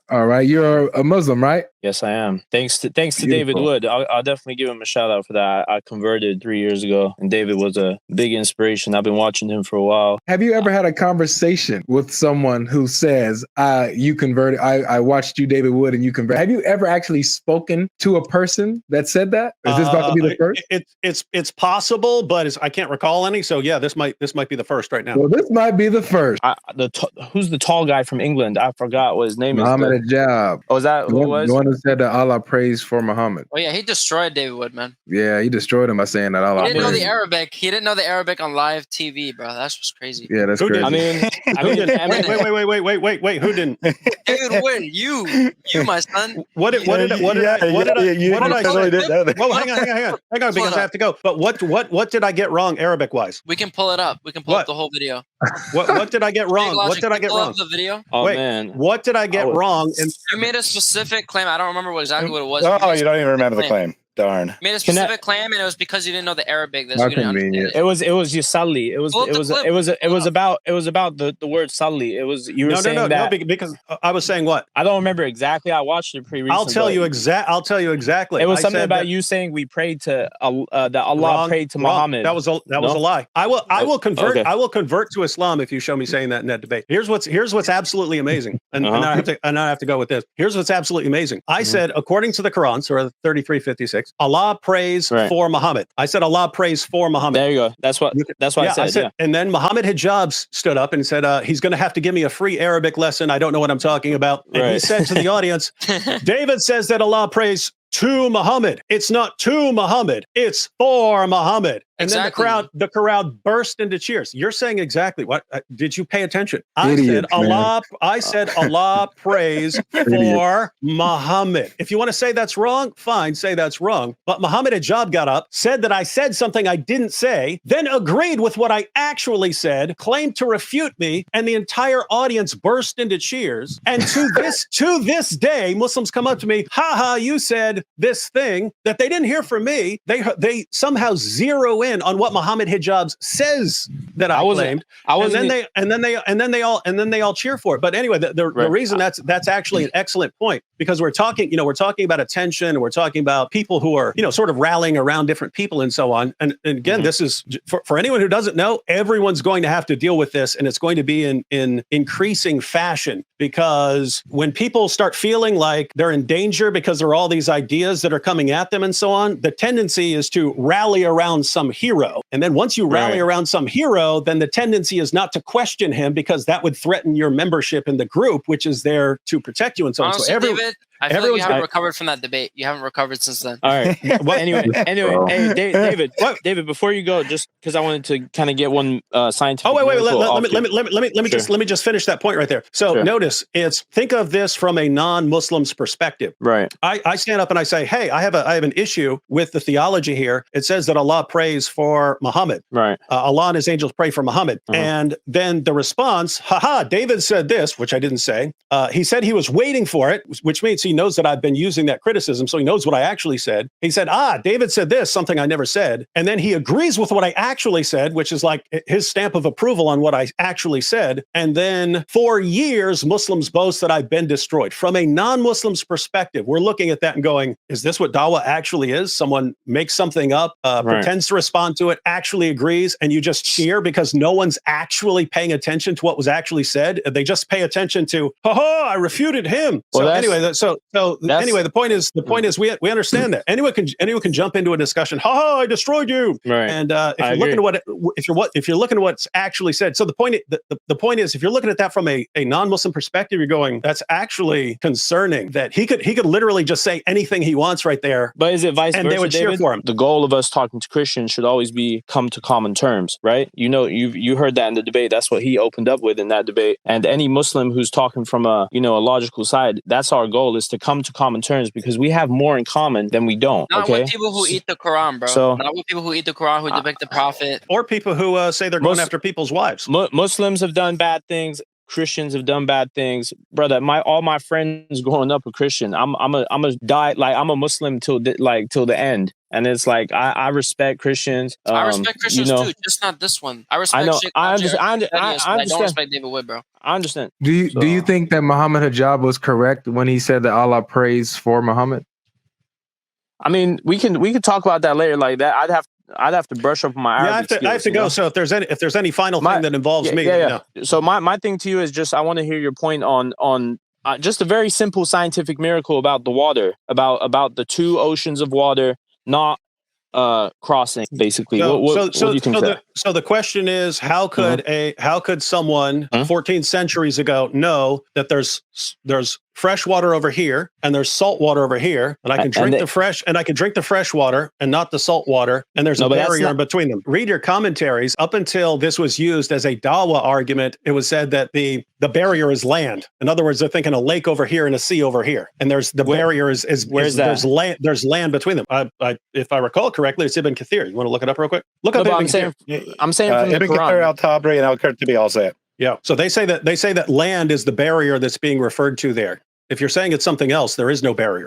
All right, you're a Muslim, right? Yes, I am. Thanks to David Wood. I'll definitely give him a shout out for that. I converted 3 years ago, and David was a big inspiration. I've been watching him for a while. Have you ever had a conversation with someone who says, you converted, I watched you, David Wood, and you converted? Have you ever actually spoken to a person that said that? Is this about to be the first? It's possible, but I can't recall any. So yeah, this might be the first right now. Well, this might be the first. Who's the tall guy from England? I forgot what his name is. Muhammad Ajab. Oh, is that who it was? The one who said that Allah prays for Muhammad. Oh yeah, he destroyed David Wood, man. Yeah, he destroyed him by saying that Allah. He didn't know the Arabic. He didn't know the Arabic on live TV, bro. That's just crazy. Yeah, that's crazy. I mean, wait. Who didn't? David Wood, you, my son. What did I? Well, hang on, because I have to go. But what did I get wrong Arabic wise? We can pull it up. We can pull up the whole video. What did I get wrong? What did I get wrong? The video. Oh man, what did I get wrong? You made a specific claim. I don't remember exactly what it was. Oh, you don't even remember the claim. Darn. Made a specific claim, and it was because you didn't know the Arabic. That's convenient. It was Yusalli. It was about the word Salli. It was you were saying that because I was saying what? I don't remember exactly. I watched it pretty recently. I'll tell you exactly. It was something about you saying we prayed to that Allah prayed to Muhammad. That was a lie. I will convert. Okay. I will convert to Islam if you show me saying that in that debate. Here's what's absolutely amazing, and I have to go with this. Here's what's absolutely amazing. I said according to the Quran, Surah 33:56. Allah prays for Muhammad. I said Allah prays for Muhammad. There you go. That's what I said. And then Muhammad Hijab stood up and said, he's going to have to give me a free Arabic lesson. I don't know what I'm talking about. And he said to the audience, David says that Allah prays to Muhammad. It's not to Muhammad. It's for Muhammad. And then the crowd burst into cheers. You're saying exactly what? Did you pay attention? I said Allah prays for Muhammad. If you want to say that's wrong, fine, say that's wrong. But Muhammad Hijab got up, said that I said something I didn't say, then agreed with what I actually said, claimed to refute me, and the entire audience burst into cheers. And to this day, Muslims come up to me, haha, you said this thing that they didn't hear from me. They somehow zero in on what Muhammad Hijab says that I claimed, and then they all cheer for it. But anyway, the reason that's actually an excellent point, because we're talking about attention, we're talking about people who are sort of rallying around different people and so on. And again, this is for anyone who doesn't know, everyone's going to have to deal with this, and it's going to be in increasing fashion, because when people start feeling like they're in danger because there are all these ideas that are coming at them and so on, the tendency is to rally around some hero. And then once you rally around some hero, then the tendency is not to question him, because that would threaten your membership in the group, which is there to protect you and so on. Honestly, David, I feel like you haven't recovered from that debate. You haven't recovered since then. All right. Well, anyway, hey, David, before you go, just because I wanted to kind of get one scientific. Oh, wait. Let me just finish that point right there. So notice, think of this from a non-Muslim's perspective. Right. I stand up and I say, hey, I have an issue with the theology here. It says that Allah prays for Muhammad. Right. Allah and his angels pray for Muhammad. And then the response, haha, David said this, which I didn't say. He said he was waiting for it, which means he knows that I've been using that criticism, so he knows what I actually said. He said, David said this, something I never said. And then he agrees with what I actually said, which is like his stamp of approval on what I actually said. And then for years, Muslims boast that I've been destroyed. From a non-Muslim's perspective, we're looking at that and going, is this what dawah actually is? Someone makes something up, pretends to respond to it, actually agrees, and you just cheer because no one's actually paying attention to what was actually said. They just pay attention to, I refuted him. Well, anyway, the point is we understand that anyone can jump into a discussion. I destroyed you. Right. And if you're looking at what's actually said. So the point is, if you're looking at that from a non-Muslim perspective, you're going, that's actually concerning. That he could literally just say anything he wants right there. But is it vice versa? And they would cheer for him. The goal of us talking to Christians should always be come to common terms, right? You heard that in the debate. That's what he opened up with in that debate. And any Muslim who's talking from a logical side, that's our goal, is to come to common terms, because we have more in common than we don't. Not with people who eat the Quran, bro. Not with people who eat the Quran, who depict the Prophet. Or people who say they're going after people's wives. Muslims have done bad things. Christians have done bad things, brother. All my friends growing up are Christian. I'm a die, like I'm a Muslim till the end. And it's like I respect Christians. I respect Christians too, just not this one. I respect. I understand. I don't respect David Wood, bro. I understand. Do you think that Muhammad Hijab was correct when he said that Allah prays for Muhammad? I mean, we can talk about that later. Like that, I'd have to brush up my Arabic skills, I have to go. So if there's any final thing that involves me, yeah. So my thing to you is just I want to hear your point on just a very simple scientific miracle about the water, about the two oceans of water not crossing, basically. What do you think? So the question is, how could someone 14 centuries ago know that there's fresh water over here and there's salt water over here, and I can drink the fresh water and not the salt water, and there's a barrier in between them. Read your commentaries. Up until this was used as a Dawa argument, it was said that the barrier is land. In other words, they're thinking a lake over here and a sea over here, and barrier is there's land between them. If I recall correctly, it's Ibn Kathir. You want to look it up real quick? Look up Ibn Kathir. I'm saying from the Ibn Quran. Kathir al-Tabari and al-Qurtubi all say it. Yeah. So they say that land is the barrier that's being referred to there. If you're saying it's something else, there is no barrier.